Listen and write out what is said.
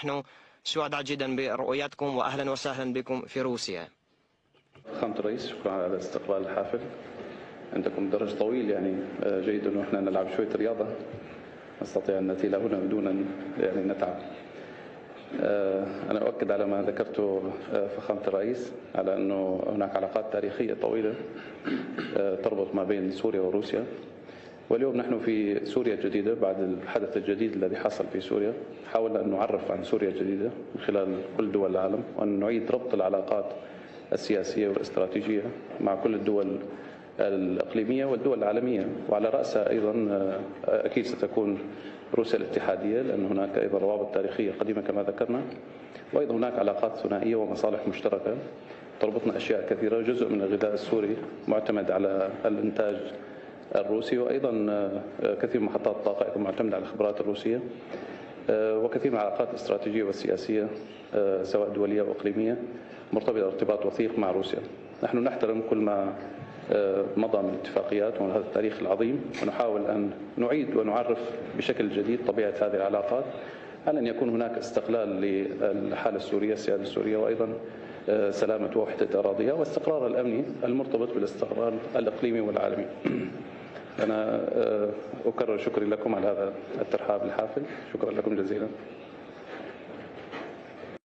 نحن سعداء جدا برؤيتكم وأهلا وسهلا بكم في روسيا. فخامة الرئيس، شكرا على الاستقبال الحافل. عندكم درج طويل، يعني جيد انه احنا نلعب شويه رياضه نستطيع ان ناتي لهنا بدون ان يعني نتعب. انا اؤكد على ما ذكرته فخامة الرئيس على انه هناك علاقات تاريخيه طويله تربط ما بين سوريا وروسيا، واليوم نحن في سوريا الجديدة بعد الحدث الجديد الذي حصل في سوريا. حاولنا أن نعرف عن سوريا الجديدة من خلال كل دول العالم، وأن نعيد ربط العلاقات السياسية والاستراتيجية مع كل الدول الإقليمية والدول العالمية، وعلى رأسها أيضا أكيد ستكون روسيا الاتحادية، لأن هناك أيضا روابط تاريخية قديمة كما ذكرنا، وأيضا هناك علاقات ثنائية ومصالح مشتركة تربطنا أشياء كثيرة. جزء من الغذاء السوري معتمد على الإنتاج الروسي، وأيضا كثير من محطات الطاقة أيضا معتمدة على الخبرات الروسية، وكثير من العلاقات الاستراتيجية والسياسية سواء دولية أو إقليمية مرتبطة ارتباط وثيق مع روسيا. نحن نحترم كل ما مضى من اتفاقيات ومن هذا التاريخ العظيم، ونحاول أن نعيد ونعرف بشكل جديد طبيعة هذه العلاقات، على أن يكون هناك استقلال للحالة السورية، السيادة السورية، وأيضا سلامة ووحدة أراضيها واستقرار الأمني المرتبط بالاستقرار الإقليمي والعالمي. أنا أكرر شكري لكم على هذا الترحاب الحافل، شكرا لكم جزيلا.